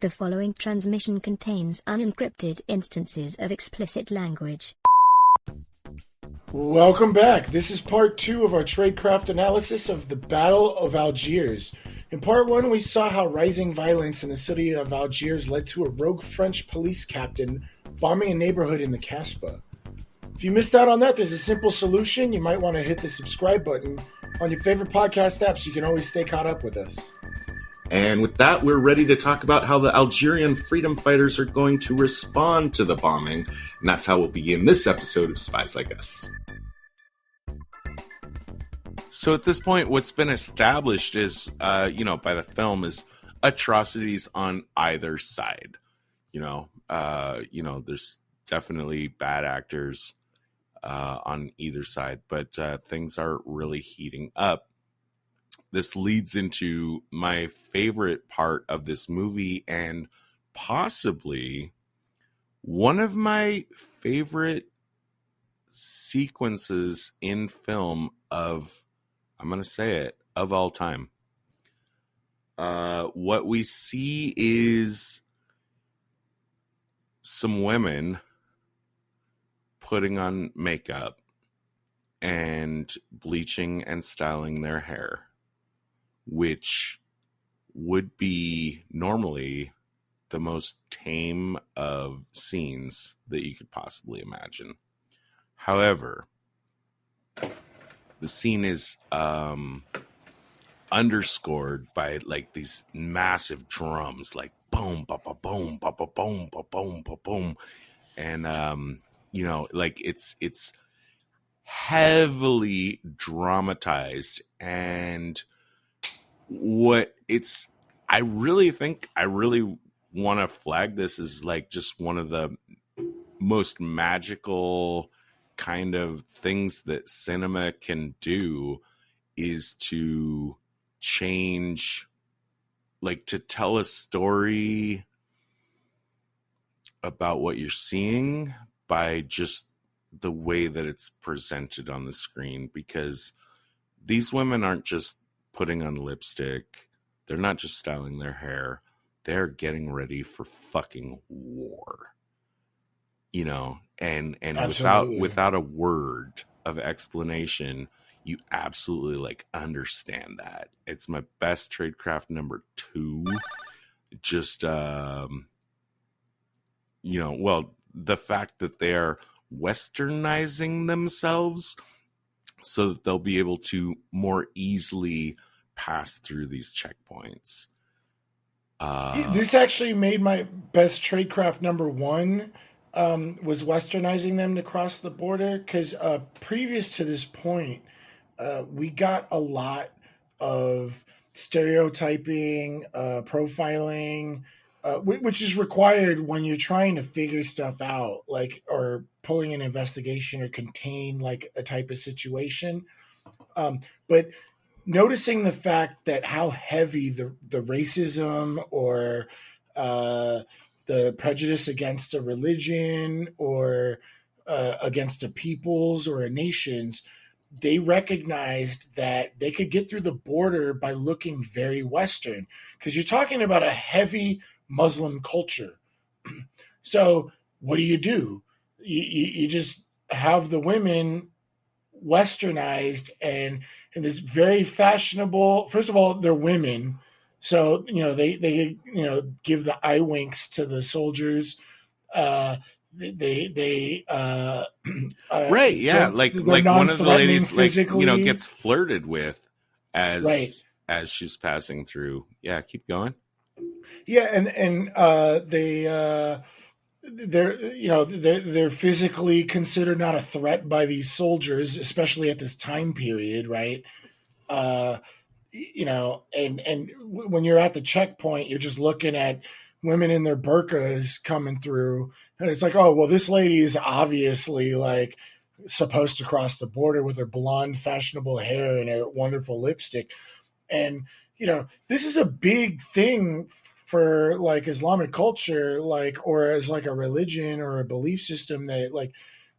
The following transmission contains unencrypted instances of explicit language. Welcome back. This is part 2 of our tradecraft analysis of the Battle of Algiers. In part 1, we saw how rising violence in the city of Algiers led to a rogue French police captain bombing a neighborhood in the Kasbah. If you missed out on that, there's a simple solution. You might want to hit the subscribe button on your favorite podcast app so you can always stay caught up with us. And with that, we're ready to talk about how the Algerian freedom fighters are going to respond to the bombing. And that's how we'll begin this episode of Spies Like Us. So at this point, what's been established is, by the film is atrocities on either side. There's definitely bad actors on either side, but things are really heating up. This leads into my favorite part of this movie and possibly one of my favorite sequences in film of all time. What we see is some women putting on makeup and bleaching and styling their hair, which would be normally the most tame of scenes that you could possibly imagine. However, the scene is underscored by like these massive drums, like boom, ba ba boom, ba ba boom, ba boom, ba boom, and it's heavily dramatized. And I really want to flag this as like just one of the most magical kind of things that cinema can do, is to change, like to tell a story about what you're seeing by just the way that it's presented on the screen. Because these women aren't just putting on lipstick. They're not just styling their hair. They're getting ready for fucking war. And without a word of explanation, you absolutely like understand that. It's my best tradecraft number 2. Just the fact that they're westernizing themselves so that they'll be able to more easily pass through these checkpoints. This actually made my best tradecraft number 1, was westernizing them to cross the border, because previous to this point, we got a lot of stereotyping, profiling, which is required when you're trying to figure stuff out, like, or pulling an investigation or contain like a type of situation. But noticing the fact that how heavy the racism or the prejudice against a religion or against a people's or a nation's, they recognized that they could get through the border by looking very Western, because you're talking about a heavy Muslim culture. So what do? You just have the women westernized and in this very fashionable. First of all, they're women, so they give the eye winks to the soldiers. They right, yeah, like one of the ladies gets flirted with as she's passing through. Yeah, keep going. Yeah, and they're physically considered not a threat by these soldiers, especially at this time period, right? And when you're at the checkpoint, you're just looking at women in their burqas coming through, and it's like, oh well, this lady is obviously like supposed to cross the border with her blonde, fashionable hair and her wonderful lipstick. And this is a big thing for like Islamic culture, like, or as like a religion or a belief system, that like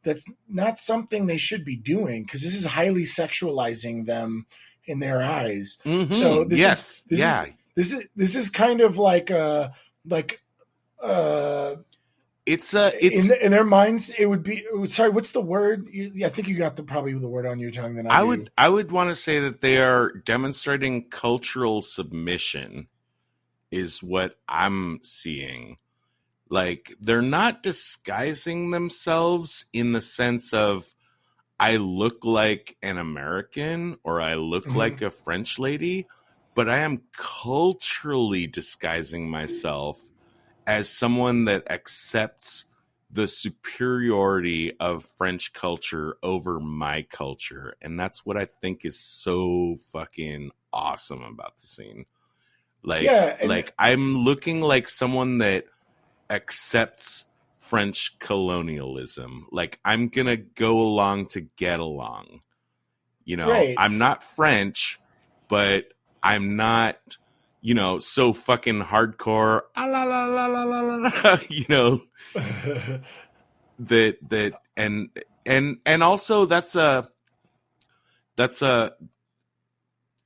that's not something they should be doing, because this is highly sexualizing them in their eyes. Mm-hmm. So this is kind of like like uh it's in their minds it would be, sorry, what's the word? I think you got probably the word on your tongue than I do. I would want to say that they are demonstrating cultural submission is what I'm seeing. Like, they're not disguising themselves in the sense of I look like an American or I look like a French lady, but I am culturally disguising myself as someone that accepts the superiority of French culture over my culture. And that's what I think is so fucking awesome about the scene. Like I'm looking like someone that accepts French colonialism. Like, I'm gonna go along to get along. right. I'm not French, but I'm not, so fucking hardcore. La la la la la la. That and also that's a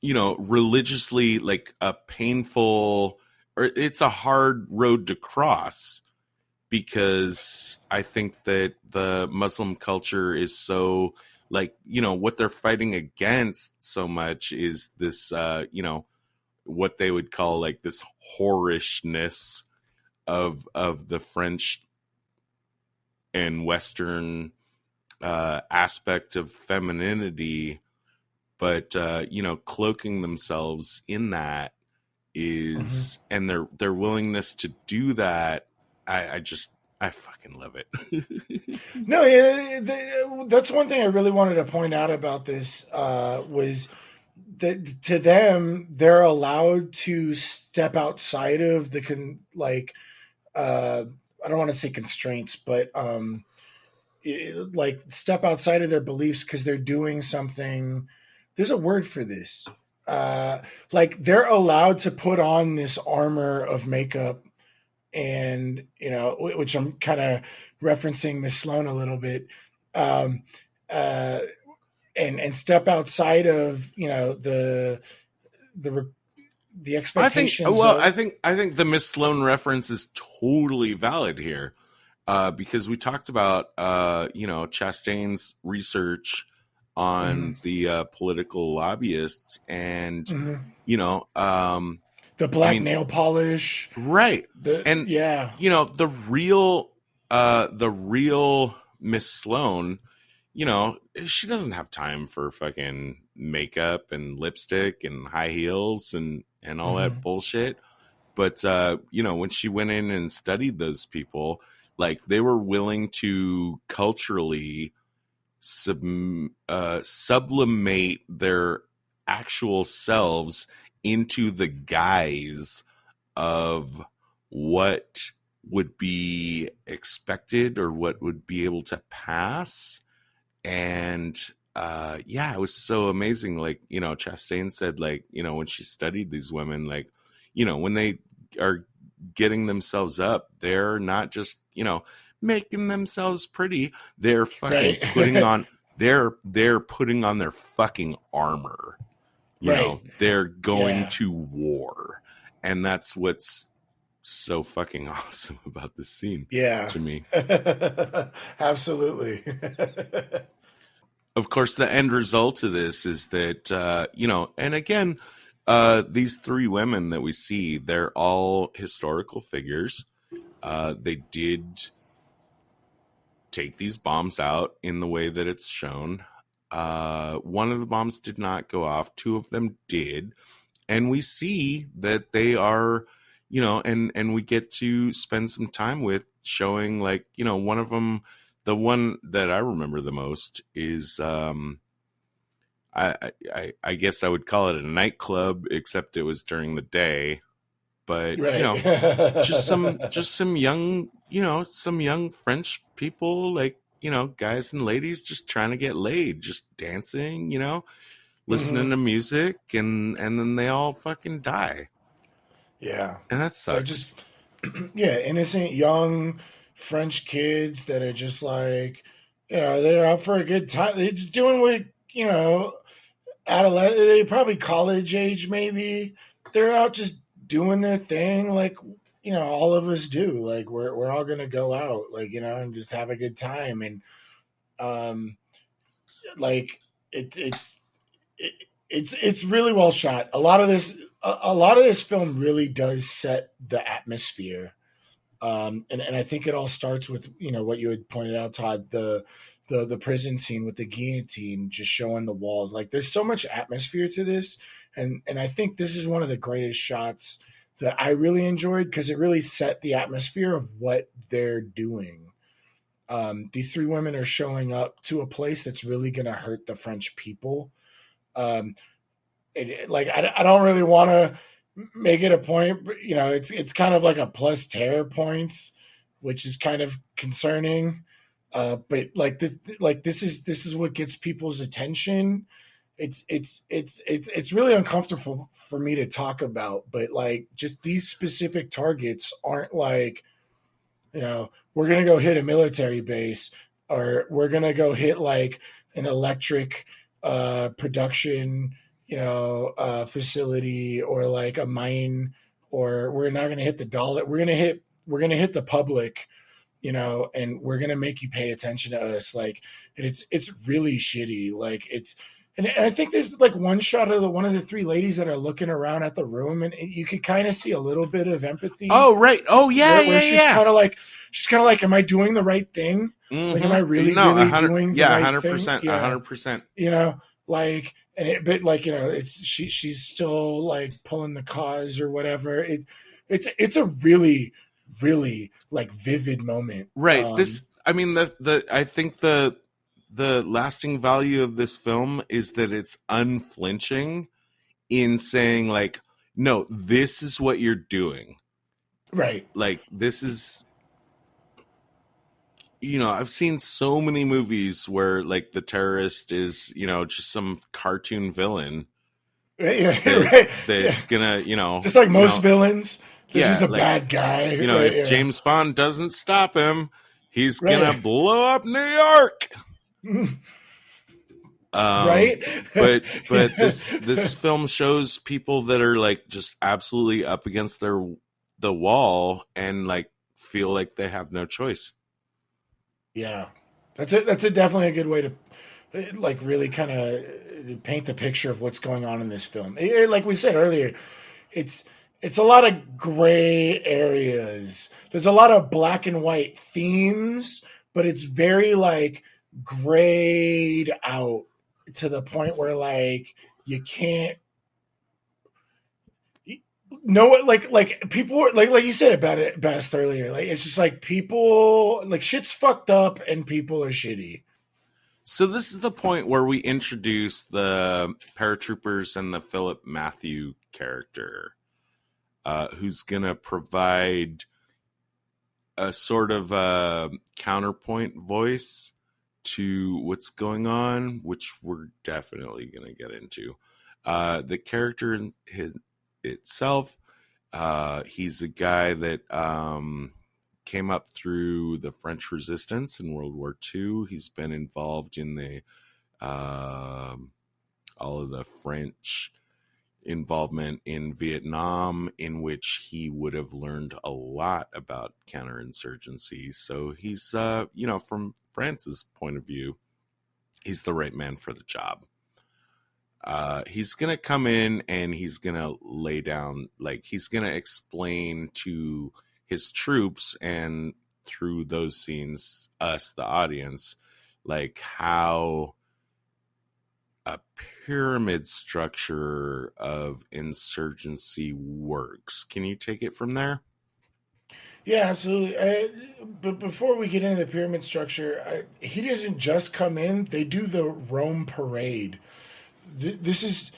religiously like a painful, or it's a hard road to cross, because I think that the Muslim culture is so, like, what they're fighting against so much is this, what they would call like this whorishness of the French and Western aspect of femininity, but cloaking themselves in that is, and their willingness to do that. I fucking love it. No, that's one thing I really wanted to point out about this, was that to them they're allowed to step outside of the I don't want to say constraints, but like step outside of their beliefs because they're doing something. There's a word for this. Like they're allowed to put on this armor of makeup, and which I'm kind of referencing Miss Sloan a little bit, um, uh, and step outside of the the expectations. I think the Miss Sloan reference is totally valid here, because we talked about Chastain's research on the political lobbyists, and the black nail polish, right? And the real Miss Sloan, she doesn't have time for fucking makeup and lipstick and high heels and all that bullshit. But when she went in and studied those people, like, they were willing to culturally sublimate their actual selves into the guise of what would be expected or what would be able to pass. And it was so amazing. Like, Chastain said, like, when she studied these women, like, when they are getting themselves up, they're not just, making themselves pretty. They're fucking putting on they're putting on their fucking armor. They're going to war. And that's what's so fucking awesome about this scene. To me. Absolutely. Of course, the end result of this is that, and again, these three women that we see, they're all historical figures. They did take these bombs out in the way that it's shown. One of the bombs did not go off. Two of them did. And we see that they are, and we get to spend some time with showing, like, one of them, the one that I remember the most is, I guess I would call it a nightclub, except it was during the day. But just some young, some young French people, like, guys and ladies just trying to get laid, just dancing, listening to music, and then they all fucking die. Yeah. And that sucks. Just innocent young French kids that are just like, they're out for a good time. They're just doing what, they're probably college age, maybe. They're out just doing their thing. Like, all of us do. Like we're all gonna go out, like and just have a good time, and um, like it, it's really well shot. A lot of this film really does set the atmosphere. And I think it all starts with what you had pointed out, Todd, the prison scene with the guillotine just showing the walls. Like there's so much atmosphere to this, and I think this is one of the greatest shots that I really enjoyed because it really set the atmosphere of what they're doing. These three women are showing up to a place that's really going to hurt the French people. Um, like I don't really want to make it a point, but it's kind of like a plus terror points, which is kind of concerning. But this is what gets people's attention. It's really uncomfortable for me to talk about, but like just these specific targets aren't like we're gonna go hit a military base, or we're gonna go hit like an electric production facility, or like a mine, or we're not gonna hit the dollar. We're gonna hit the public, and we're gonna make you pay attention to us. Like, and it's really shitty. Like and I think there's like one shot of one of the three ladies that are looking around at the room, and you could kind of see a little bit of empathy. Oh, right. Oh, yeah, where yeah. She's kind of like, am I doing the right thing? Mm-hmm. Like, am I really doing the right 100%, thing? Yeah, 100%. Like, but like, she's still like pulling the cause or whatever. It's a really, really like vivid moment. Right. I think the lasting value of this film is that it's unflinching in saying like, no, this is what you're doing. Right. Like, this is, I've seen so many movies where like the terrorist is, just some cartoon villain. Right. That's gonna, just like most villains. There's just a like, bad guy. If James Bond doesn't stop him, he's gonna blow up New York. Right. But this film shows people that are like just absolutely up against the wall and like feel like they have no choice. Yeah, that's definitely a good way to like really kind of paint the picture of what's going on in this film. Like we said earlier, it's a lot of gray areas. There's a lot of black and white themes, but it's very like grayed out to the point where like you can't know what like people are, like you said about it best earlier. Like it's just like people like shit's fucked up and people are shitty. So this is the point where we introduce the paratroopers and the Philip Matthew character, who's gonna provide a sort of counterpoint voice to what's going on, which we're definitely going to get into. The character itself, he's a guy that came up through the French Resistance in World War II. He's been involved in the all of the French involvement in Vietnam, in which he would have learned a lot about counterinsurgency. So he's, from France's point of view, he's the right man for the job. He's going to come in and he's going to lay down, like he's going to explain to his troops and through those scenes, us, the audience, like how a pyramid structure of insurgency works. Can you take it from there? Yeah, absolutely. But before we get into the pyramid structure, he doesn't just come in. They do the Rome parade. This is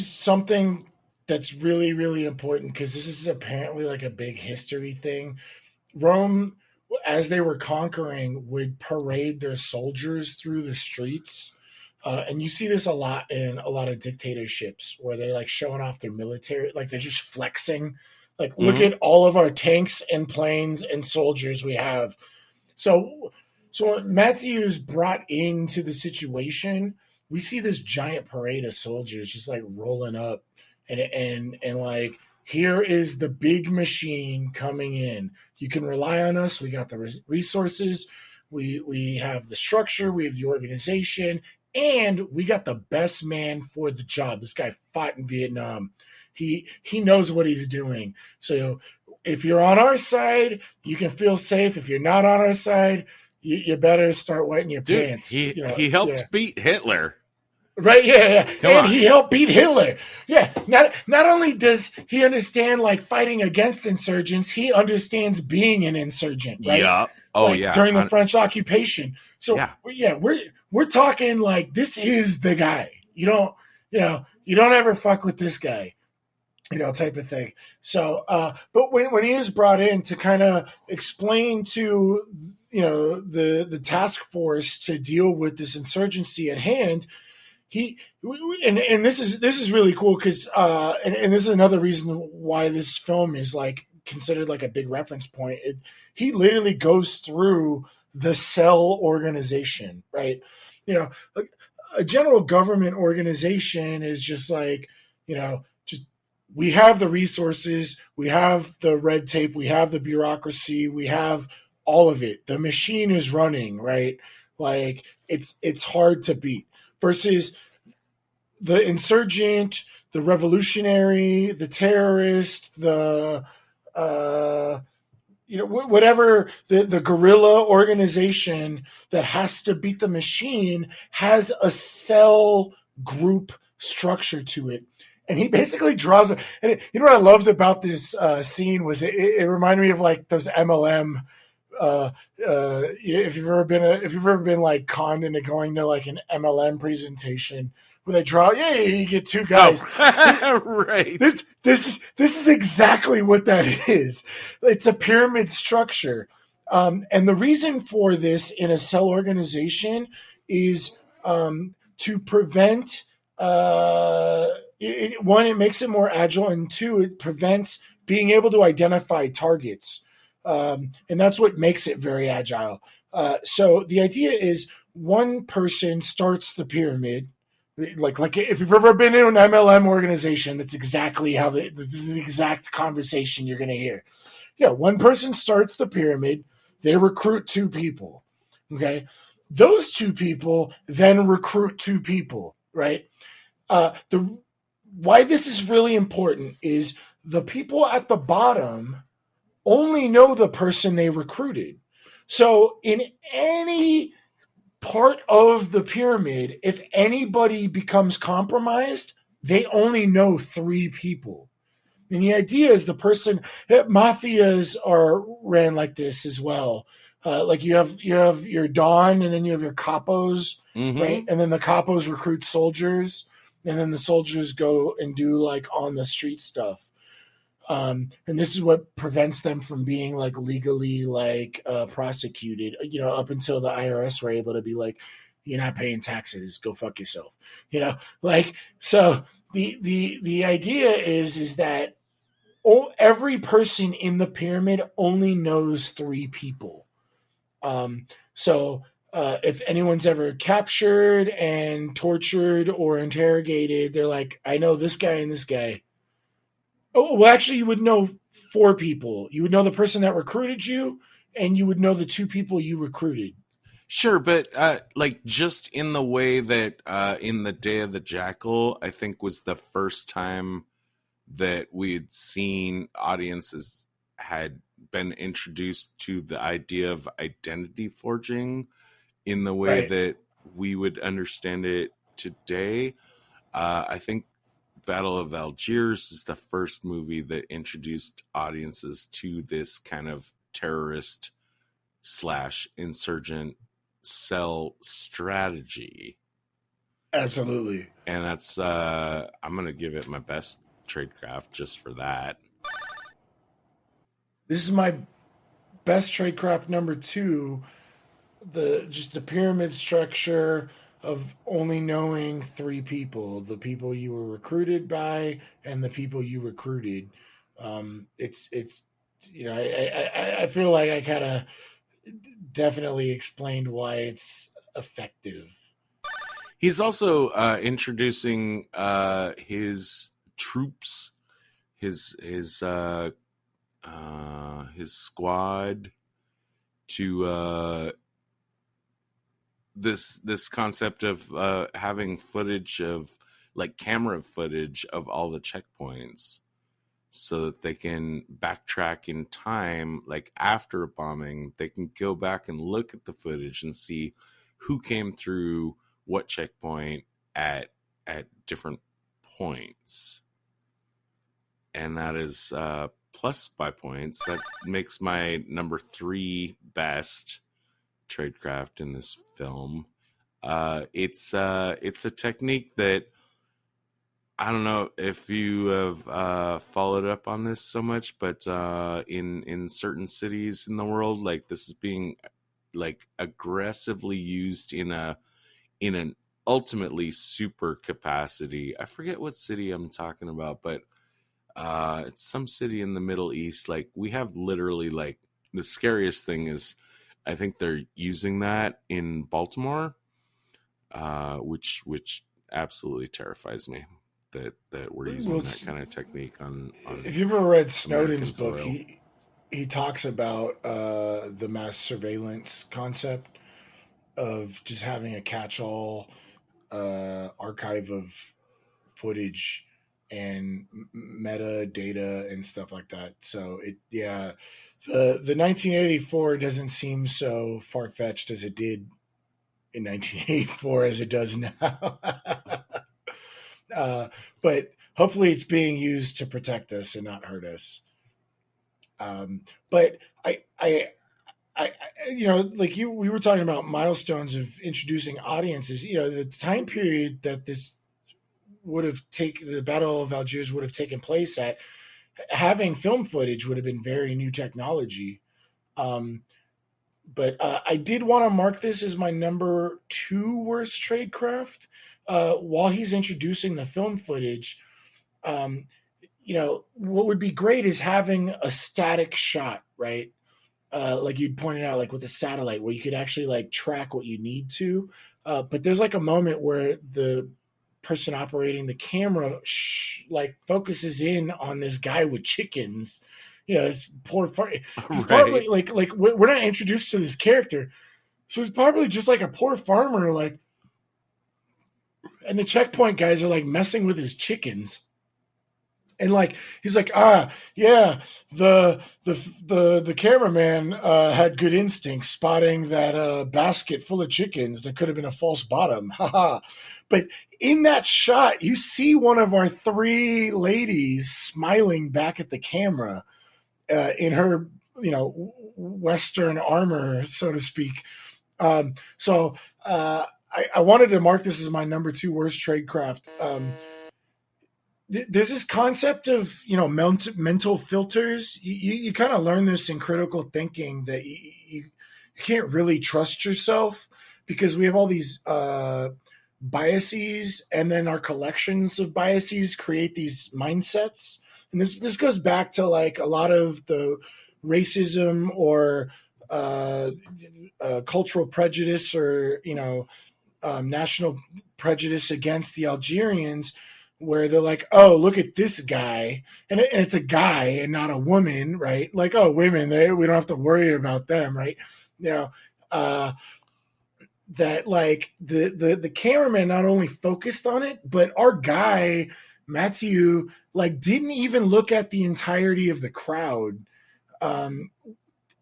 something that's really, really important because this is apparently like a big history thing. Rome, as they were conquering, would parade their soldiers through the streets. And you see this a lot in a lot of dictatorships where they're like showing off their military, like they're just flexing. Like, look at all of our tanks and planes and soldiers we have. So Matthews brought into the situation. We see this giant parade of soldiers just like rolling up, and like here is the big machine coming in. You can rely on us. We got the resources. We have the structure. We have the organization. And we got the best man for the job. This guy fought in Vietnam. He knows what he's doing. So if you're on our side, you can feel safe. If you're not on our side, you better start wetting your pants. He helped beat Hitler. Right, yeah. Come on. He helped beat Hitler. Yeah, not only does he understand like fighting against insurgents, he understands being an insurgent, right? Yeah. Oh, like, yeah. During the French occupation. So yeah, we're talking like this is the guy. You don't ever fuck with this guy, type of thing. So, but when he was brought in to kind of explain to the task force to deal with this insurgency at hand. And this is really cool because and this is another reason why this film is like considered like a big reference point. He literally goes through the cell organization, right? Like a general government organization is just like just we have the resources, we have the red tape, we have the bureaucracy, we have all of it. The machine is running, right? Like it's hard to beat. Versus the insurgent, the revolutionary, the terrorist, the whatever the guerrilla organization that has to beat the machine has a cell group structure to it. And he basically draws it. And what I loved about this scene was it reminded me of like those MLM. If you've ever been like conned into going to like an MLM presentation where they draw, you get two guys. Oh, right. This is exactly what that is. It's a pyramid structure, and the reason for this in a cell organization is to prevent. One, it makes it more agile, and two, it prevents being able to identify targets. And that's what makes it very agile. So the idea is one person starts the pyramid. Like if you've ever been in an MLM organization, that's exactly how this is the exact conversation you're going to hear. Yeah, one person starts the pyramid. They recruit two people. Okay, those two people then recruit two people. Right. Why this is really important is the people at the bottom only know the person they recruited. So in any part of the pyramid, if anybody becomes compromised, they only know three people. And the idea is the person mafias are ran like this as well. Like you have your Don, and then you have your capos, right? And then the capos recruit soldiers, and then the soldiers go and do like on the street stuff. And this is what prevents them from being like legally like prosecuted, up until the IRS were able to be like, you're not paying taxes, go fuck yourself, like. So the idea is that every person in the pyramid only knows three people. So if anyone's ever captured and tortured or interrogated, they're like, I know this guy and this guy. Oh, well, actually, you would know four people. You would know the person that recruited you, and you would know the two people you recruited. Sure, but like just in the way that in the Day of the Jackal, I think was the first time that we'd seen audiences had been introduced to the idea of identity forging in the way that we would understand it today. I think Battle of Algiers is the first movie that introduced audiences to this kind of terrorist / insurgent cell strategy. Absolutely. And that's I'm going to give it my best tradecraft just for that. This is my best tradecraft number 2. The pyramid structure of only knowing three people: the people you were recruited by and the people you recruited. It's I feel like I kind of definitely explained why it's effective. He's also introducing his troops, his squad to this concept of having footage of, like, camera footage of all the checkpoints, so that they can backtrack in time, like after a bombing, they can go back and look at the footage and see who came through what checkpoint at different points. And that is plus by points. That makes my number 3 best tradecraft in this film. It's a technique that, I don't know if you have followed up on this so much, but in certain cities in the world, like, this is being, like, aggressively used in an ultimately super capacity. I forget what city I'm talking about, but it's some city in the Middle East. Like, we have literally, like, the scariest thing is, I think they're using that in Baltimore, which absolutely terrifies me. That we're using that kind of technique on if you've ever read Snowden's American book, soil. he talks about the mass surveillance concept of just having a catch-all archive of footage and metadata and stuff like that. So the 1984 doesn't seem so far-fetched as it did in 1984 as it does now. But hopefully it's being used to protect us and not hurt us. But like we were talking about milestones of introducing audiences. The time period that this would have taken, the Battle of Algiers would have taken place at, having film footage would have been very new technology. But I did want to mark this as my number 2 worst tradecraft. While he's introducing the film footage, what would be great is having a static shot, right? Like you'd pointed out, like with the satellite, where you could actually, like, track what you need to. But there's, like, a moment where the person operating the camera like focuses in on this guy with chickens. This poor he's probably Right. like we're not introduced to this character, so he's probably just like a poor farmer, like, and the checkpoint guys are, like, messing with his chickens. And, like, he's like, yeah, the cameraman had good instincts spotting that basket full of chickens. There could have been a false bottom. Haha. But in that shot, you see one of our 3 ladies smiling back at the camera in her, Western armor, so to speak. So I wanted to mark this as my number 2 worst tradecraft. There's this concept of mental filters. You kind of learn this in critical thinking, that you can't really trust yourself, because we have all these biases, and then our collections of biases create these mindsets. And this goes back to, like, a lot of the racism or cultural prejudice, or national prejudice against the Algerians, where they're like, oh, look at this guy, and it's a guy and not a woman, right? Like, oh, women, we don't have to worry about them, right? That, like, the cameraman not only focused on it, but our guy Matthew, like, didn't even look at the entirety of the crowd. And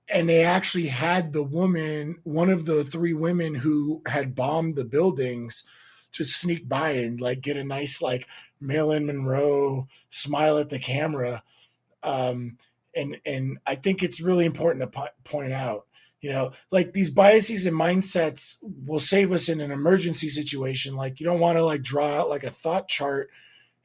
they actually had the woman, one of the 3 women who had bombed the buildings, to sneak by and, like, get a nice, like, Marilyn Monroe smile at the camera. And I think it's really important to point out, like, these biases and mindsets will save us in an emergency situation. Like, you don't want to, like, draw out, like, a thought chart,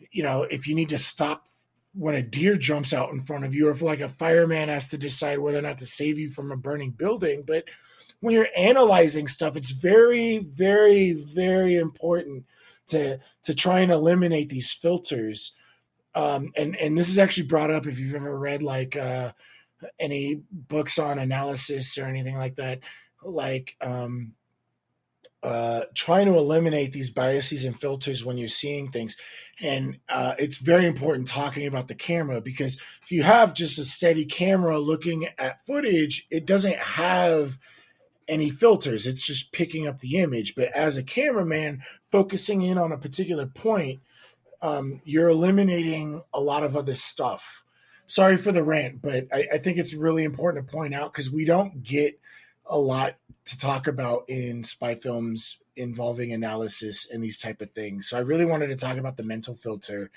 if you need to stop when a deer jumps out in front of you, or if, like, a fireman has to decide whether or not to save you from a burning building. But when you're analyzing stuff, it's very, very, very important to try and eliminate these filters. And this is actually brought up if you've ever read, like, any books on analysis or anything like that. Like, trying to eliminate these biases and filters when you're seeing things. And it's very important talking about the camera, because if you have just a steady camera looking at footage, it doesn't have any filters. It's just picking up the image. But as a cameraman, focusing in on a particular point, you're eliminating a lot of other stuff. Sorry for the rant, but I think it's really important to point out, because we don't get a lot to talk about in spy films involving analysis and these type of things. So I really wanted to talk about the mental filter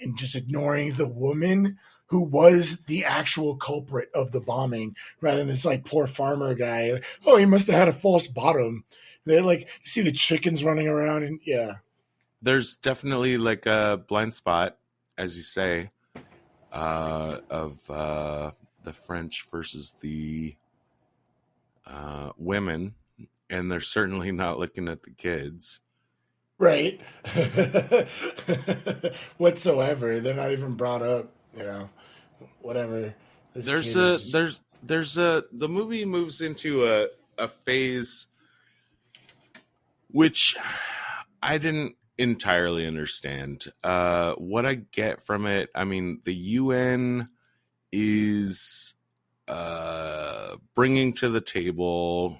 and just ignoring the woman who was the actual culprit of the bombing, rather than this like poor farmer guy. Like, oh, he must have had a false bottom. They like, you see the chickens running around, and yeah. There's definitely like a blind spot, as you say, of the French versus the women, and they're certainly not looking at the kids. Right. Whatsoever. They're not even brought up, whatever. This There's kid is just... the movie moves into a phase which I didn't entirely understand. What I get from it, I mean, the UN is bringing to the table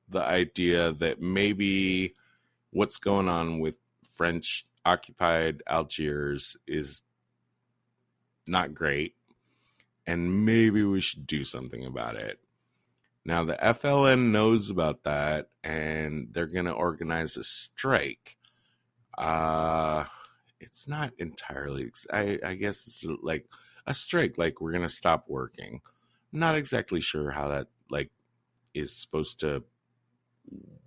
the idea that maybe what's going on with French occupied Algiers is not great, and maybe we should do something about it. Now, the FLN knows about that, and they're going to organize a strike. It's not entirely, I guess it's like a strike, like we're going to stop working. I'm not exactly sure how that like is supposed to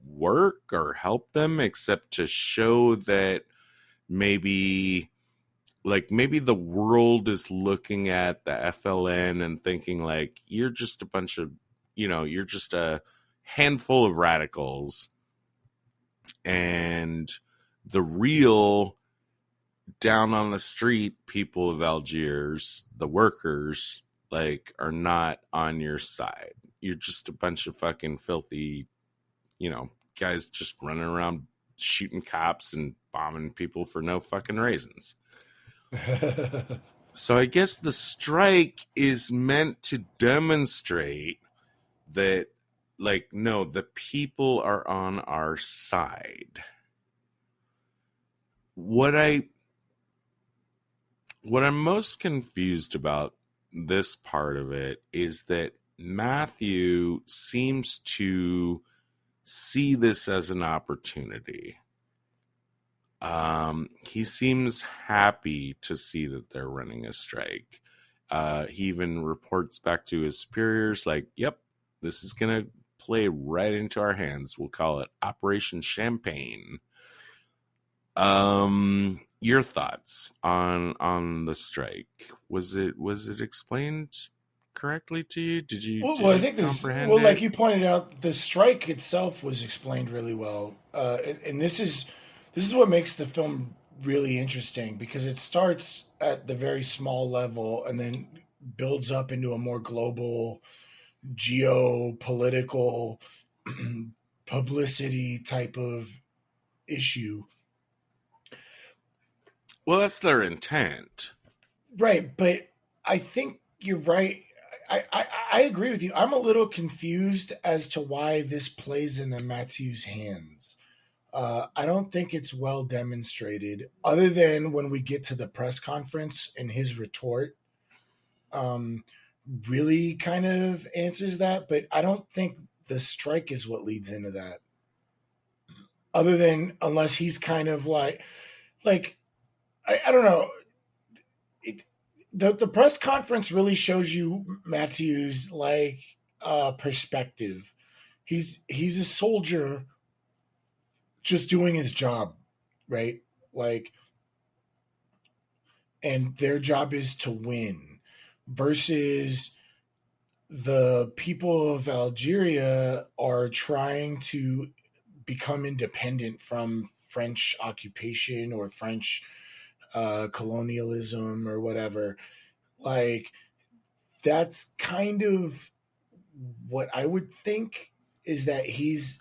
work or help them, except to show that maybe the world is looking at the FLN and thinking like, you're just a bunch of, you're just a handful of radicals, and the real down on the street people of Algiers, the workers, like, are not on your side. You're just a bunch of fucking filthy, guys just running around shooting cops and bombing people for no fucking reasons. So I guess the strike is meant to demonstrate that, like, no, the people are on our side. What I'm most confused about this part of it is that Matthew seems to see this as an opportunity. He seems happy to see that they're running a strike. He even reports back to his superiors like, yep, this is going to play right into our hands. We'll call it Operation Champagne. Your thoughts on the strike? Was it explained correctly to you? Did you I think comprehend it? like you pointed out, the strike itself was explained really well. And this is what makes the film really interesting, because it starts at the very small level and then builds up into a more global geopolitical publicity type of issue. Well, that's their intent. Right, but I think you're right. I agree with you. I'm a little confused as to why this plays in the Matthews' hands. I don't think it's well demonstrated, other than when we get to the press conference and his retort really kind of answers that. But I don't think the strike is what leads into that. Other than, unless he's kind of like I don't know. The press conference really shows you Matthews' like perspective. He's a soldier just doing his job, right? Like, and their job is to win, versus the people of Algeria are trying to become independent from French occupation or French colonialism or whatever. Like, that's kind of what I would think, is that he's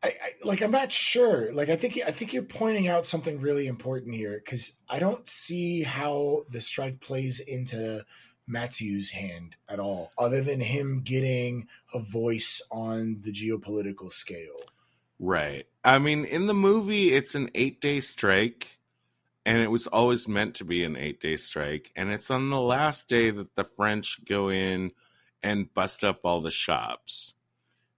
I'm not sure. I think you're pointing out something really important here because I don't see how the strike plays into Matthew's hand at all, other than him getting a voice on the geopolitical scale. Right. I mean, in the movie, it's an 8-day strike, and it was always meant to be an 8-day strike. And it's on the last day that the French go in and bust up all the shops.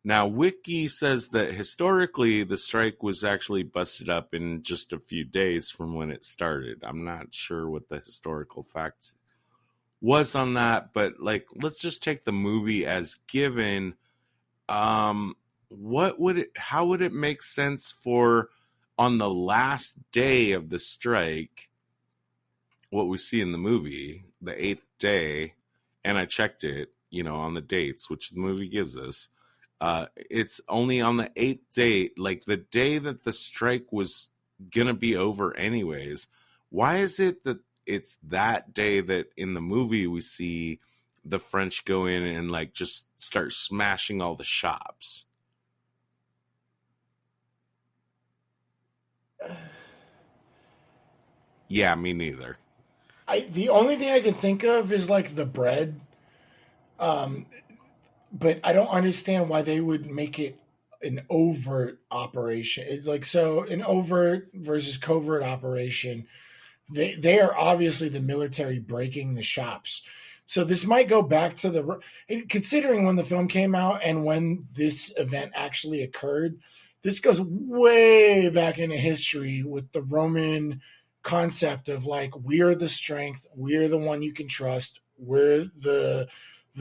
Now, Wiki says that historically, the strike was actually busted up in just a few days from when it started. I'm not sure what the historical fact was on that, but like, let's just take the movie as given. Um, how would it make sense for on the last day of the strike, what we see in the movie, the 8th day, and I checked it, on the dates, which the movie gives us. It's only on the 8th day, like the day that the strike was gonna be over anyways. Why is it that it's that day that in the movie we see the French go in and like just start smashing all the shops? Yeah, me neither. The only thing I can think of is like the bread, um, but I don't understand why they would make it an overt operation. It's like so an overt versus covert operation. They are obviously the military breaking the shops. So this might go back to considering when the film came out and when this event actually occurred. This goes way back into history with the Roman concept of like we're the strength, we're the one you can trust, we're the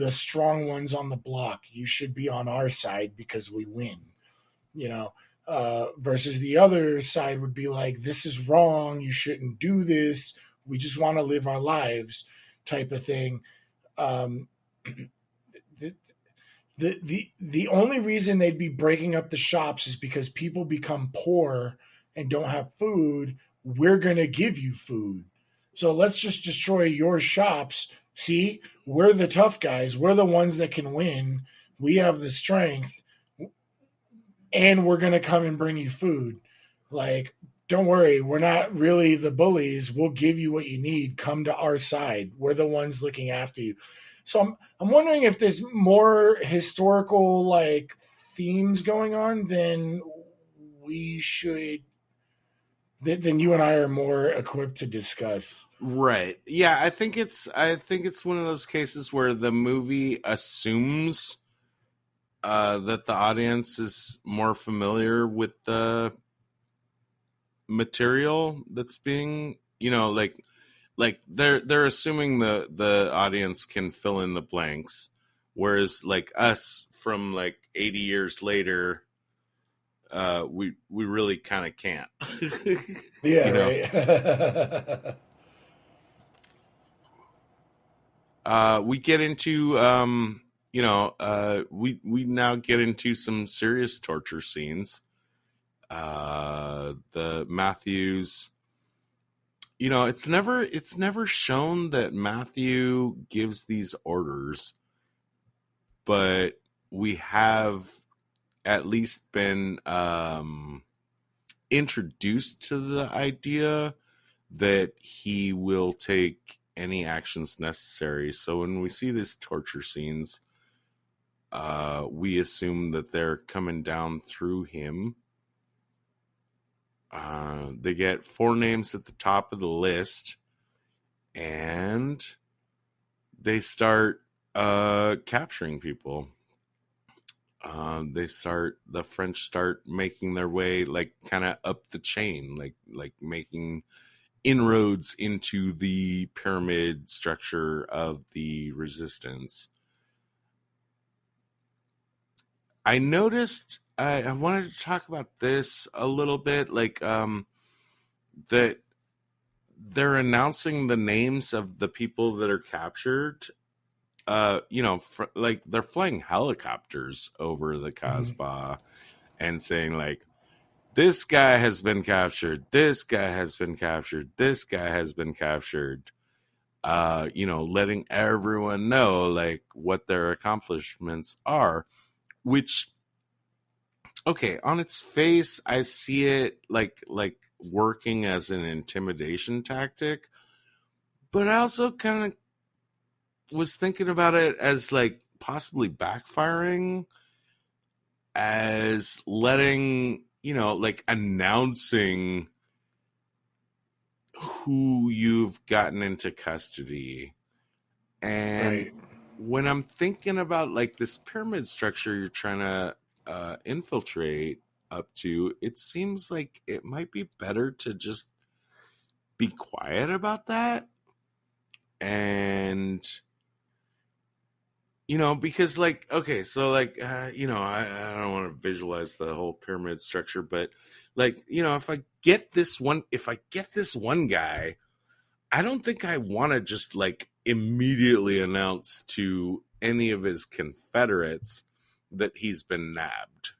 strong ones on the block. You should be on our side because we win. You know, versus the other side would be like, this is wrong. You shouldn't do this. We just want to live our lives, type of thing. Um, the, the only reason they'd be breaking up the shops is because people become poor and don't have food. We're gonna give you food, so let's just destroy your shops. See, we're the tough guys. We're the ones that can win. We have the strength, and we're going to come and bring you food. Like, don't worry, we're not really the bullies. We'll give you what you need. Come to our side. We're the ones looking after you. So I'm wondering if there's more historical like themes going on than we should than you and I are more equipped to discuss. Right. Yeah, I think it's one of those cases where the movie assumes that the audience is more familiar with the material that's being, like they're assuming the audience can fill in the blanks, whereas like us from like 80 years later, we really kind of can't. Yeah, you know right. we get into we now get into some serious torture scenes. The Matthews, it's never shown that Matthew gives these orders, but we have at least been introduced to the idea that he will take any actions necessary. So when we see these torture scenes, we assume that they're coming down through him. They get 4 names at the top of the list, and they start capturing people. The French start making their way like kind of up the chain, like making inroads into the pyramid structure of the resistance. I noticed I wanted to talk about this a little bit, like that they're announcing the names of the people that are captured. Like they're flying helicopters over the Mhm. Kasbah and saying like, this guy has been captured, this guy has been captured, this guy has been captured. Letting everyone know like what their accomplishments are, which okay, on its face, I see it like working as an intimidation tactic, but I also kind of was thinking about it as like possibly backfiring, as letting, like announcing who you've gotten into custody. And Right. when I'm thinking about like this pyramid structure you're trying to infiltrate up to, it seems like it might be better to just be quiet about that. And because like, okay, so like, I don't want to visualize the whole pyramid structure, but like, if I get this one guy, I don't think I want to just like immediately announce to any of his Confederates that he's been nabbed.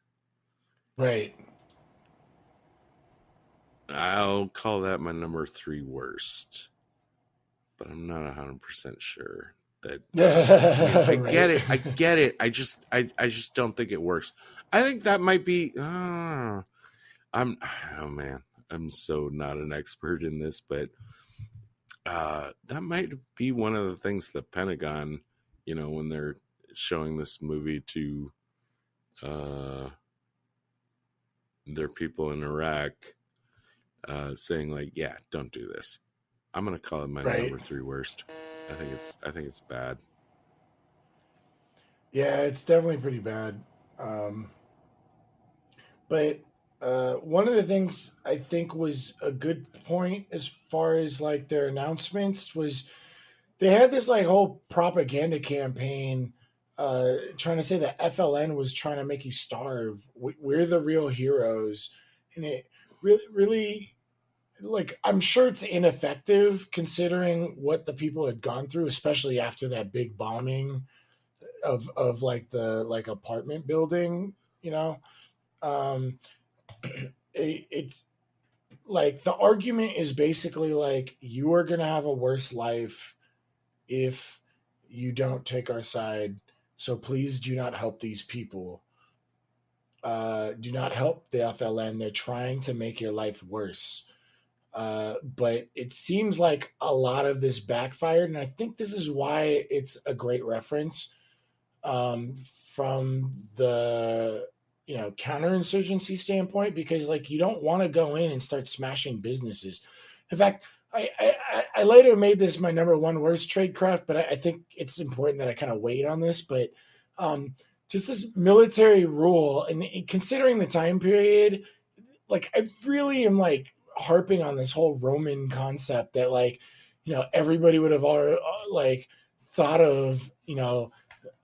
Right. I'll call that my number 3 worst, but I'm not 100% sure that. I mean, I get it. I get it. I just don't think it works. I think that might be. Oh man, I'm so not an expert in this, but that might be one of the things the Pentagon, when they're showing this movie to their people in Iraq, saying like, yeah, don't do this. I'm gonna call it my Right. number 3 worst. I think it's bad. Yeah, it's definitely pretty bad. But one of the things I think was a good point as far as like their announcements was they had this like whole propaganda campaign trying to say that FLN was trying to make you starve. We're the real heroes, and it really like I'm sure it's ineffective considering what the people had gone through, especially after that big bombing of like the like apartment building. You know, um, it's like the argument is basically like you are gonna have a worse life if you don't take our side. So please do not help these people. Do not help the FLN. They're trying to make your life worse. But it seems like a lot of this backfired, and I think this is why it's a great reference from the counterinsurgency standpoint, because like you don't want to go in and start smashing businesses. In fact, I later made this my number 1 worst tradecraft, but I think it's important that I kind of wait on this. But just this military rule, and considering the time period, like I really am like harping on this whole Roman concept that like everybody would have already like thought of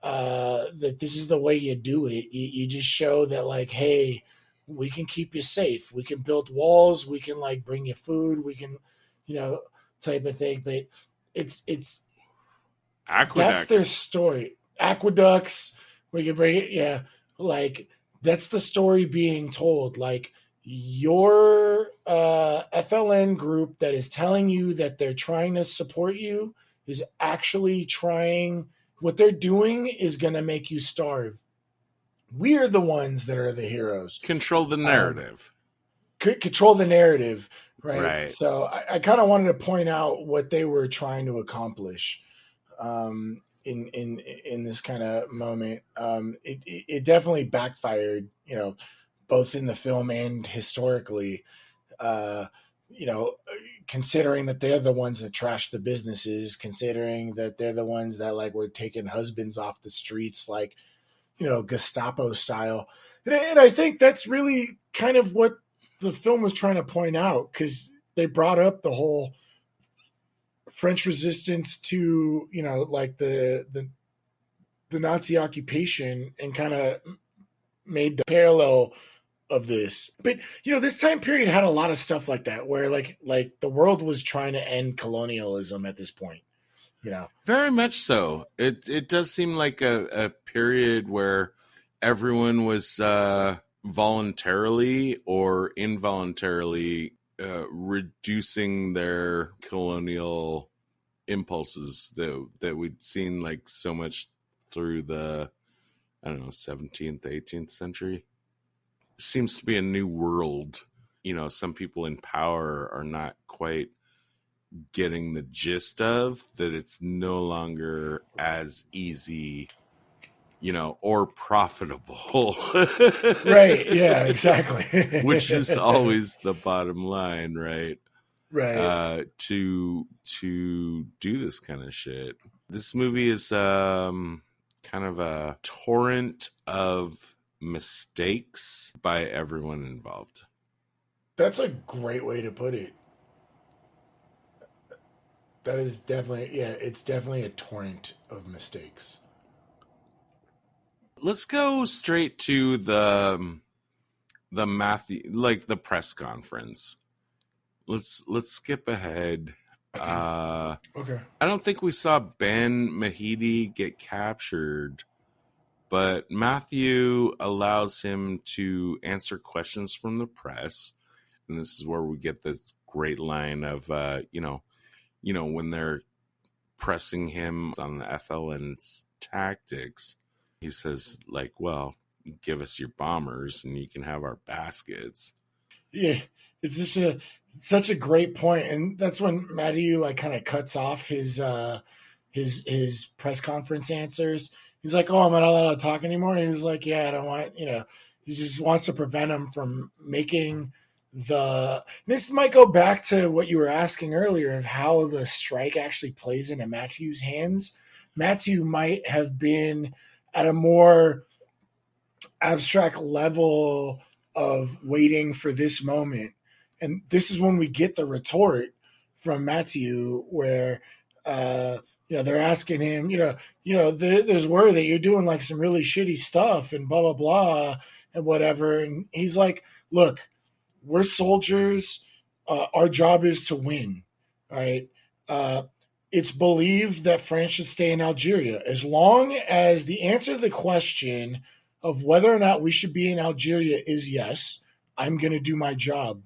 that this is the way you do it. You just show that like, hey, we can keep you safe. We can build walls. We can like bring you food. We can, type of thing. But it's that's their Aqueducts. story. Aqueducts. We can bring it. Yeah, like that's the story being told. Like your FLN group that is telling you that they're trying to support you is actually trying. What they're doing is going to make you starve. We're the ones that are the heroes. Control the Um, narrative. control the narrative, right? Right. So I kind of wanted to point out what they were trying to accomplish in this kind of moment. It definitely backfired, both in the film and historically. Uh, you know, considering that they're the ones that trash the businesses, considering that they're the ones that like were taking husbands off the streets, like Gestapo style, and I think that's really kind of what the film was trying to point out because they brought up the whole French resistance to like the Nazi occupation and kind of made the parallel of this. But this time period had a lot of stuff like that where like the world was trying to end colonialism at this point. Very much so. It does seem like a period where everyone was voluntarily or involuntarily reducing their colonial impulses that we'd seen like so much through the, I don't know, 17th, 18th century. seems to be a new world. You know, some people in power are not quite getting the gist of that. It's no longer as easy, you know, or profitable. Right. Yeah, exactly. Which is always the bottom line, right? Right. To do this kind of shit. This movie is kind of a torrent of mistakes by everyone involved. That's a great way to put it. That is definitely, yeah, it's definitely a torrent of mistakes. Let's go straight to the Matthew, like the press conference. Let's skip ahead. Okay. I don't think we saw Ben Mahidi get captured, but Matthew allows him to answer questions from the press, and this is where we get this great line of you know, when they're pressing him on the FLN's tactics, he says like, well, give us your bombers and you can have our baskets. Yeah, it's just such a great point, and that's when Matthew like kind of cuts off his press conference answers. He's like, "Oh, I'm not allowed to talk anymore." He was like, "Yeah, I don't want," he just wants to prevent him from making the. This might go back to what you were asking earlier of how the strike actually plays into Matthew's hands. Matthew might have been at a more abstract level of waiting for this moment. And this is when we get the retort from Matthew where they're asking him, there's word that you're doing like some really shitty stuff and blah blah blah and whatever. And he's like, look, we're soldiers. Our job is to win, right? It's believed that France should stay in Algeria as long as the answer to the question of whether or not we should be in Algeria is yes. I'm going to do my job.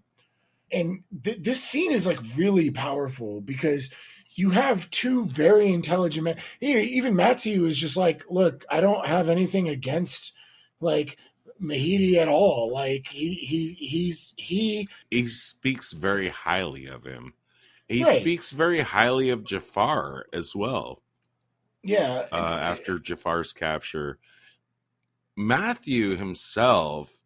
And this scene is like really powerful because you have two very intelligent men. Even Matthew is just like, look, I don't have anything against like Mahidi at all. Like he speaks very highly of him. He right. speaks very highly of Jafar as well. Yeah. After Jafar's capture, Matthew himself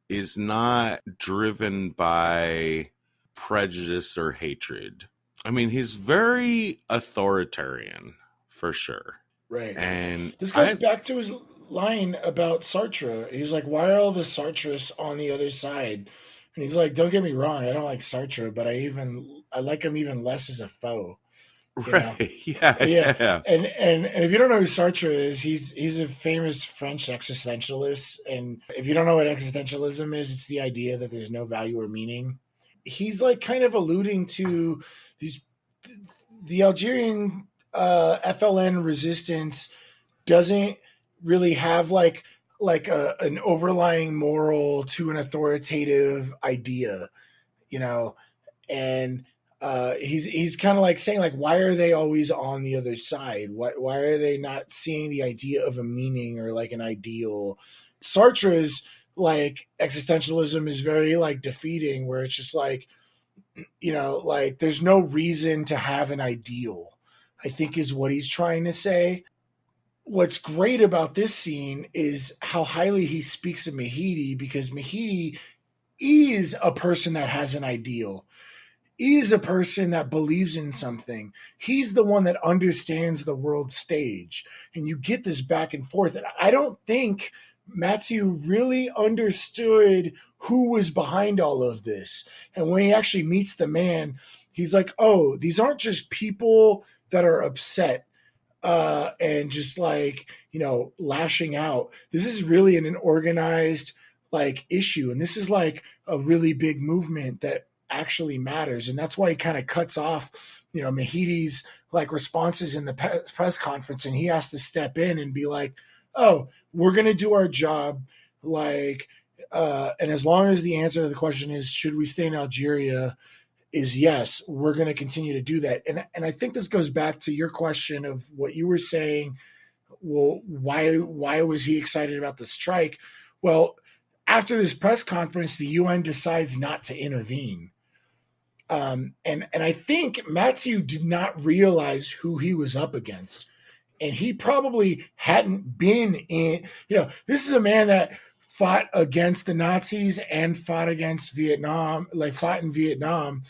is not driven by prejudice or hatred. I mean, he's very authoritarian for sure. Right. And this goes back to his line about Sartre. He's like, why are all the Sartres on the other side? And he's like, don't get me wrong, I don't like Sartre, but I like him even less as a foe. Right. Yeah. And if you don't know who Sartre is, he's a famous French existentialist. And if you don't know what existentialism is, it's the idea that there's no value or meaning. He's like kind of alluding to the Algerian FLN resistance doesn't really have like an overlying moral to an authoritative idea, and he's kind of like saying like, why are they always on the other side? Why are they not seeing the idea of a meaning or like an ideal? Sartre's like existentialism is very like defeating, where it's just like, like there's no reason to have an ideal, I think is what he's trying to say. What's great about this scene is how highly he speaks of Mahidi, because Mahidi is a person that has an ideal, is a person that believes in something. He's the one that understands the world stage. And you get this back and forth. And I don't think Matthew really understood who was behind all of this. And when he actually meets the man, he's like, oh, these aren't just people that are upset and just like, lashing out. This is really an organized like issue. And this is like a really big movement that actually matters. And that's why he kind of cuts off, Mahidi's like responses in the press conference. And he has to step in and be like, oh, we're going to do our job. Like, and as long as the answer to the question is, should we stay in Algeria, is yes, we're going to continue to do that. And I think this goes back to your question of what you were saying. Well, why was he excited about the strike? Well, after this press conference, the UN decides not to intervene. And I think Matthew did not realize who he was up against. And he probably hadn't been in, this is a man that fought against the Nazis and fought against Vietnam, like fought in Vietnam,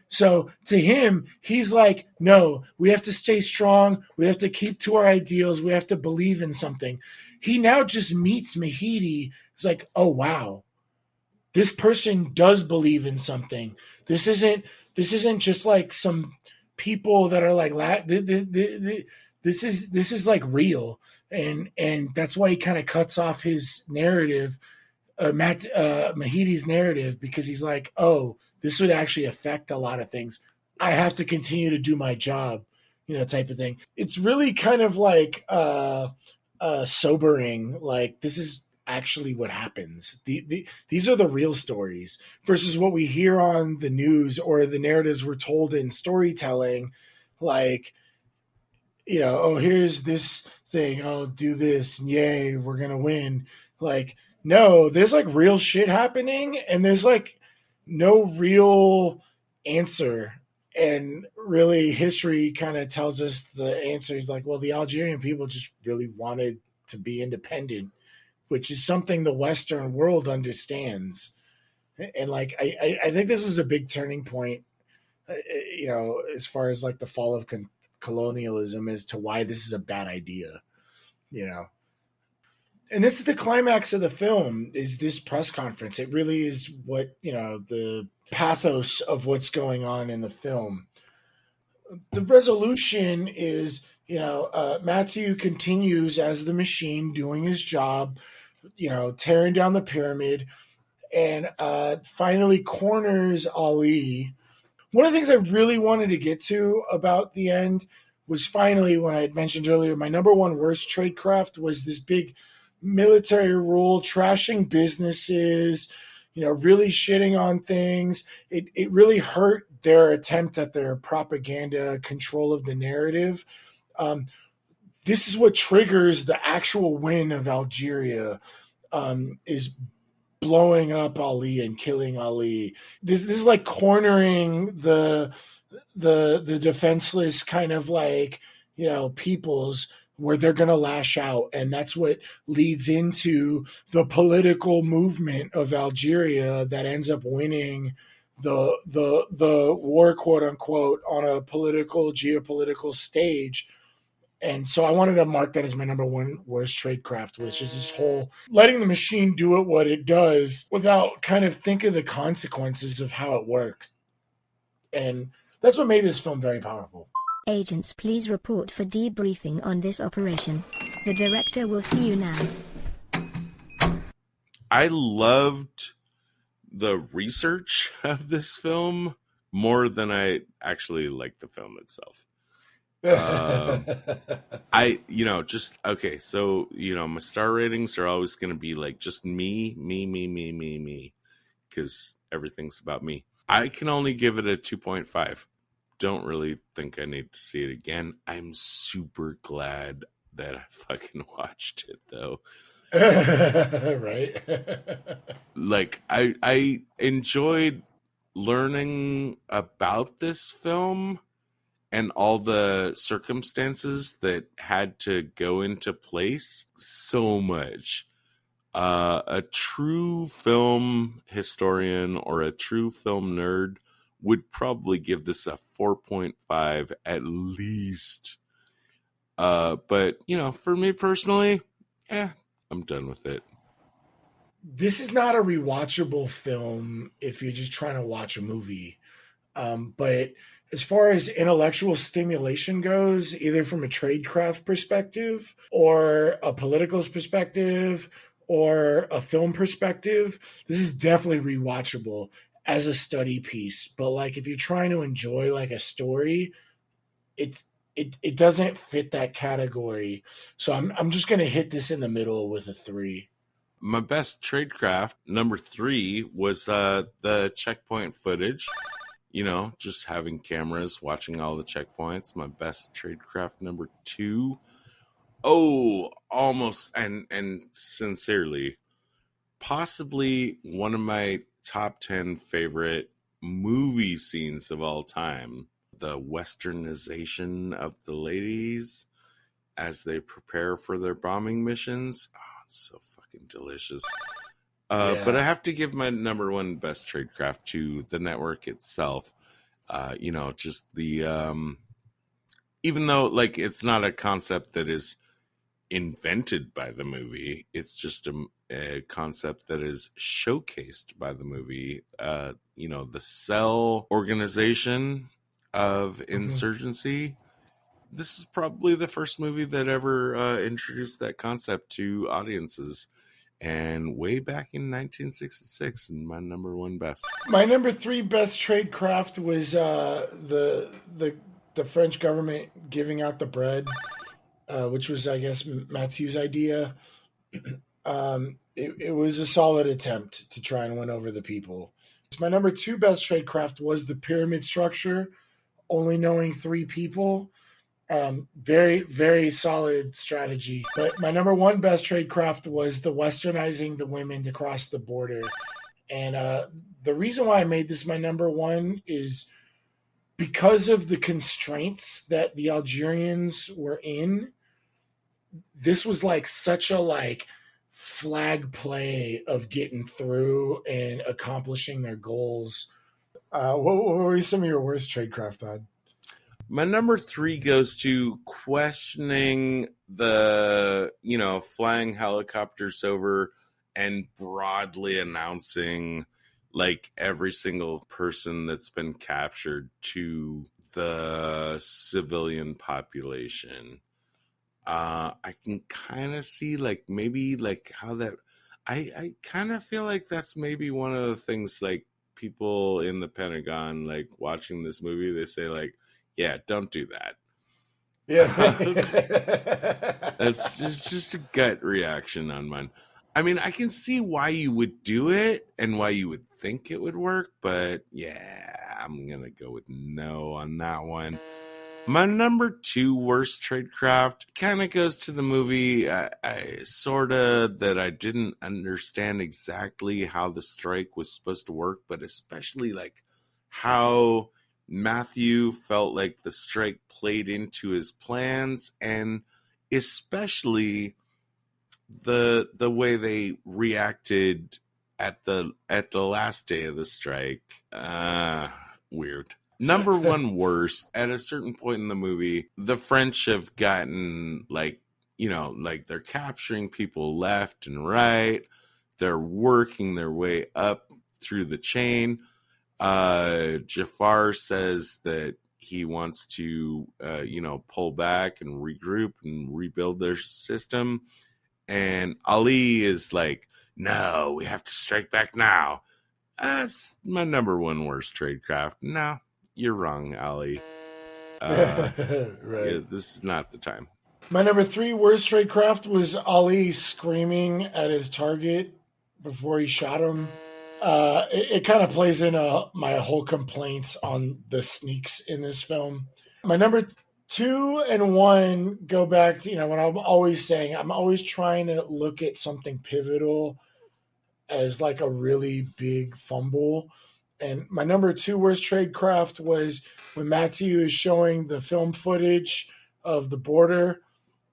So to him, he's like, no, we have to stay strong. We have to keep to our ideals. We have to believe in something. He now just meets Mahidi. It's like, oh, wow, this person does believe in something. This isn't just like some people that are like, this is like real. And that's why he kind of cuts off his narrative, Mahidi's narrative, because he's like, oh, this would actually affect a lot of things. I have to continue to do my job, type of thing. It's really kind of like sobering. Like, this is actually what happens. These are the real stories versus what we hear on the news or the narratives we're told in storytelling. Like, oh, here's this thing. Oh, do this. Yay, we're going to win. Like, no, there's like real shit happening and there's like no real answer. And really, history kind of tells us the answer is like, well, the Algerian people just really wanted to be independent, which is something the Western world understands. And like, I think this was a big turning point, as far as like the fall of colonialism as to why this is a bad idea, And this is the climax of the film, is this press conference. It really is what, the pathos of what's going on in the film. The resolution is, Matthew continues as the machine doing his job, tearing down the pyramid, and finally corners Ali. One of the things I really wanted to get to about the end was finally, when I had mentioned earlier, my number one worst tradecraft was this big military rule, trashing businesses, really shitting on things. It really hurt their attempt at their propaganda control of the narrative. This is what triggers the actual win of Algeria, is blowing up Ali and killing Ali. This is like cornering the defenseless kind of like, peoples where they're going to lash out. And that's what leads into the political movement of Algeria that ends up winning the war, quote unquote, on a geopolitical stage. And so I wanted to mark that as my number one worst tradecraft, which is this whole letting the machine do it what it does without kind of thinking the consequences of how it works. And that's what made this film very powerful. Agents, please report for debriefing on this operation. The director will see you now. I loved the research of this film more than I actually liked the film itself. Okay, so my star ratings are always going to be like just me, because everything's about me. I can only give it a 2.5. Don't really think I need to see it again. I'm super glad that I fucking watched it though. Right. Like I enjoyed learning about this film and all the circumstances that had to go into place so much. A true film historian or a true film nerd would probably give this a 4.5 at least. But, for me personally, I'm done with it. This is not a rewatchable film if you're just trying to watch a movie. But as far as intellectual stimulation goes, either from a tradecraft perspective or a political perspective or a film perspective, this is definitely rewatchable as a study piece. But like if you're trying to enjoy like a story, it doesn't fit that category. So I'm just gonna hit this in the middle with a 3. My best tradecraft, number 3, was the checkpoint footage. Just having cameras watching all the checkpoints. My best tradecraft, number 2. Oh, almost and sincerely, possibly one of my top 10 favorite movie scenes of all time. The westernization of the ladies as they prepare for their bombing missions. Oh, it's so fucking delicious. But I have to give my number one best tradecraft to the network itself. Just the even though like it's not a concept that is invented by the movie, it's just a concept that is showcased by the movie. The cell organization of insurgency. This is probably the first movie that ever introduced that concept to audiences, and way back in 1966, and my number one best. My number 3 best tradecraft was the French government giving out the bread, which was, I guess, Matthew's idea. It was a solid attempt to try and win over the people. My number 2 best tradecraft was the pyramid structure, only knowing 3 people. Very, very solid strategy. But my number 1 best tradecraft was the westernizing the women to cross the border. And the reason why I made this my number 1 is because of the constraints that the Algerians were in. This was like such a flag play of getting through and accomplishing their goals. What were some of your worst tradecraft, Todd? My number 3 goes to questioning the, flying helicopters over and broadly announcing like every single person that's been captured to the civilian population. I can kind of see like maybe like how that, I kind of feel like that's maybe one of the things like people in the Pentagon, like watching this movie, they say like, yeah, don't do that. Yeah. It's just a gut reaction on mine. I mean, I can see why you would do it and why you would think it would work, but yeah, I'm going to go with no on that one. My number 2 worst tradecraft kind of goes to the movie. I didn't understand exactly how the strike was supposed to work, but especially like how Matthew felt like the strike played into his plans, and especially the way they reacted at the last day of the strike. Weird. Number 1 worst, at a certain point in the movie, the French have gotten like they're capturing people left and right. They're working their way up through the chain. Jafar says that he wants to, pull back and regroup and rebuild their system. And Ali is like, no, we have to strike back now. That's my number 1 worst tradecraft. No, you're wrong, Ali. Right. Yeah, this is not the time. My number 3 worst tradecraft was Ali screaming at his target before he shot him. It kind of plays into my whole complaints on the sneaks in this film. My number 2 and 1 go back to, what I'm always saying. I'm always trying to look at something pivotal as like a really big fumble. And my number 2 worst tradecraft was when Matthew is showing the film footage of the border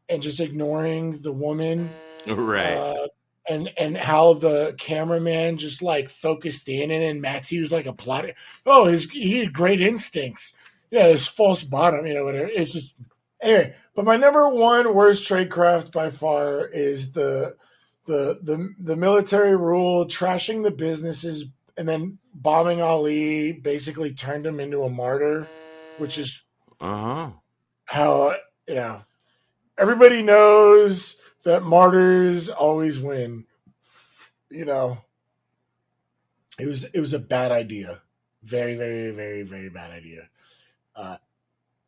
and just ignoring the woman. Right. And how the cameraman just like focused in, and then Matthew's like a plotter. Oh, he had great instincts. Yeah, his false bottom, whatever. It's just anyway. But my number 1 worst tradecraft by far is the military rule, trashing the businesses, and then bombing Ali. Basically, turned him into a martyr, which is how everybody knows that martyrs always win. It was a bad idea. Very, very, very, very bad idea.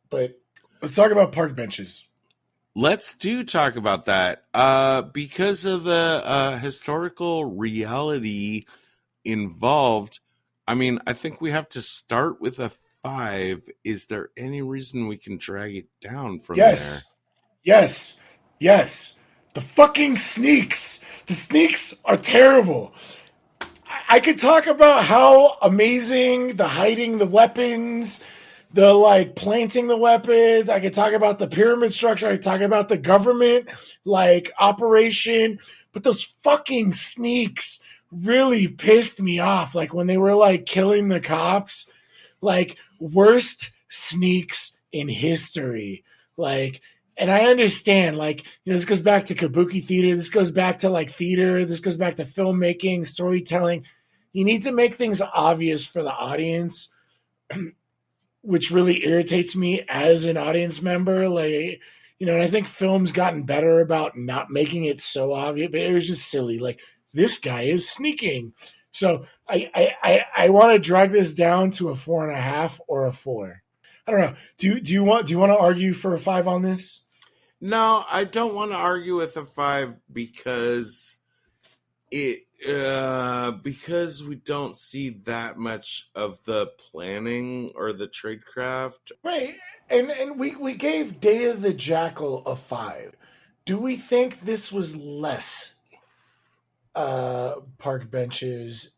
But let's talk about park benches. Let's talk about that. Because of the historical reality involved, I mean, I think we have to start with a 5. Is there any reason we can drag it down from there? Yes. The fucking sneaks. The sneaks are terrible. I could talk about how amazing the hiding the weapons, the like planting the weapons. I could talk about the pyramid structure. I could talk about the government like operation, but those fucking sneaks really pissed me off. Like when they were like killing the cops, like worst sneaks in history. Like, and I understand, like, this goes back to kabuki theater. This goes back to like theater. This goes back to filmmaking, storytelling. You need to make things obvious for the audience, which really irritates me as an audience member. Like, and I think film's gotten better about not making it so obvious, but it was just silly. Like, this guy is sneaking. So I want to drag this down to a 4.5 or a 4. I don't know. Do you want to argue for a 5 on this? No, I don't want to argue with a 5 because because we don't see that much of the planning or the tradecraft. Right. And we gave Day of the Jackal a 5. Do we think this was less park benches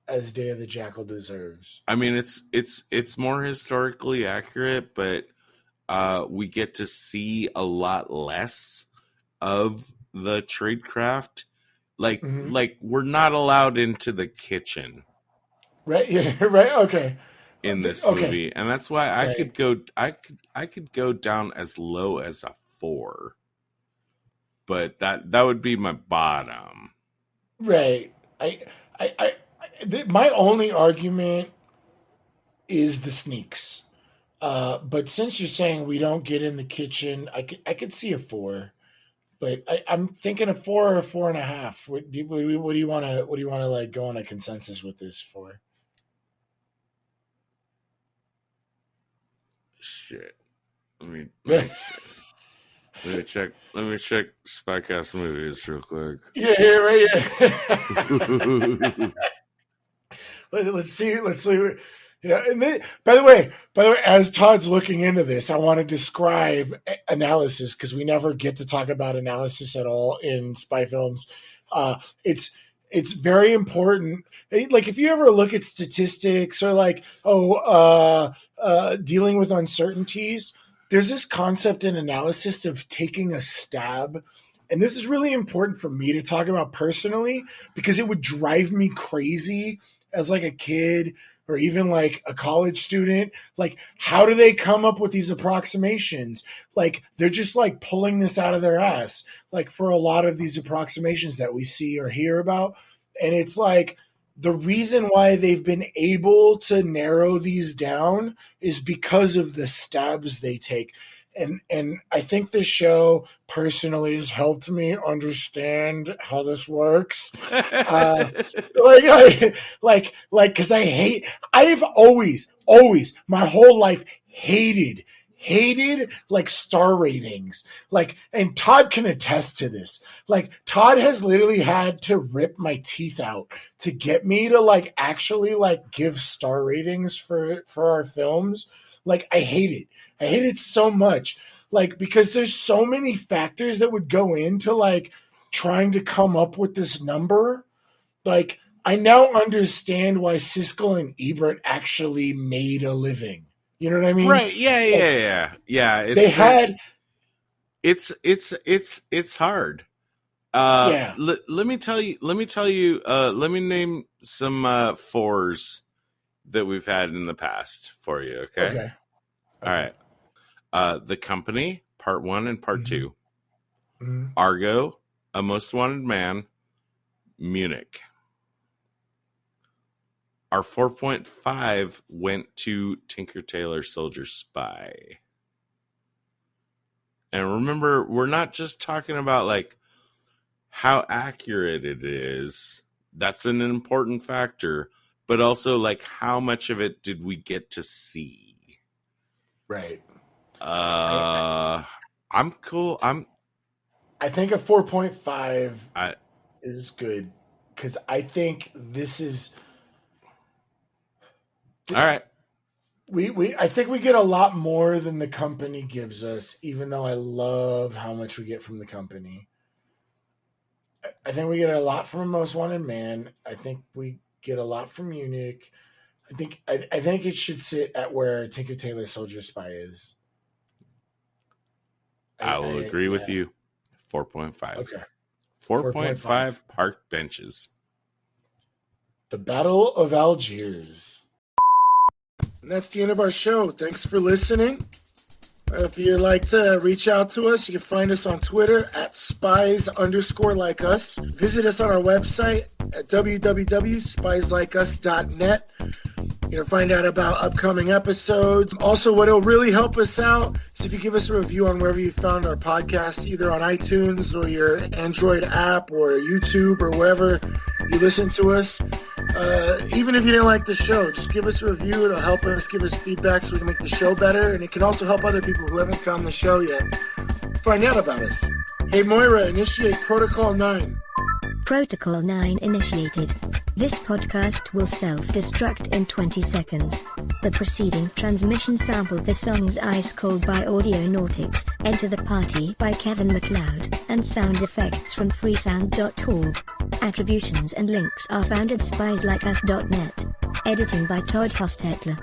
as Day of the Jackal deserves? I mean, it's more historically accurate, but we get to see a lot less of the tradecraft. Like we're not allowed into the kitchen. Right. Yeah. Right. Okay. In this movie, and that's why I could go down as low as a 4, but that would be my bottom. Right. My only argument is the sneaks. But since you're saying we don't get in the kitchen, I could see a 4. But I'm thinking a 4 or a 4.5. What do you want to like go on a consensus with this for? Shit. Let me check Spycast movies real quick. Yeah, right. Yeah. Let's see. And then, by the way, as Todd's looking into this, I want to describe analysis because we never get to talk about analysis at all in spy films. It's very important. Like if you ever look at statistics or like dealing with uncertainties, there's this concept in analysis of taking a stab. And this is really important for me to talk about personally because it would drive me crazy as like a kid or even like a college student. Like, how do they come up with these approximations? Like, they're just like pulling this out of their ass, like for a lot of these approximations that we see or hear about. And it's like the reason why they've been able to narrow these down is because of the stabs they take. And I think this show personally has helped me understand how this works. Because I've always my whole life hated like star ratings. Like, and Todd can attest to this. Like, Todd has literally had to rip my teeth out to get me to like actually like give star ratings for our films. Like, I hate it. I hate it so much. Like, because there's so many factors that would go into like trying to come up with this number. Like, I now understand why Siskel and Ebert actually made a living. You know what I mean? Right. Yeah. It's hard. Let me tell you. Let me name some 4s that we've had in the past for you. Okay. All right. The Company, Part 1 and Part 2. Mm-hmm. Argo, A Most Wanted Man, Munich. Our 4.5 went to Tinker Tailor Soldier Spy. And remember, we're not just talking about like how accurate it is. That's an important factor. But also like how much of it did we get to see? Right. I'm cool. I think a 4.5 is good because I think this is all right. I think we get a lot more than the Company gives us, even though I love how much we get from the Company. I think we get a lot from Most Wanted Man. I think we get a lot from Munich. I think it should sit at where Tinker Tailor Soldier Spy is. I will agree with you. 4.5. Okay. 4.5 park benches. The Battle of Algiers. And that's the end of our show. Thanks for listening. If you'd like to reach out to us, you can find us on Twitter at spies_like-us. Visit us on our website at www.spieslikeus.net. You know, find out about upcoming episodes. Also, what will really help us out is if you give us a review on wherever you found our podcast, either on iTunes or your Android app or YouTube or wherever you listen to us. Even if you didn't like the show, just give us a review. It'll help us, give us feedback so we can make the show better. And it can also help other people who haven't found the show yet find out about us. Hey, Moira, initiate Protocol 9. Protocol 9 initiated. This podcast will self-destruct in 20 seconds. The preceding transmission sampled the songs Ice Cold by Audionautix, Enter the Party by Kevin MacLeod, and sound effects from freesound.org. Attributions and links are found at spieslikeus.net. Editing by Todd Hostetler.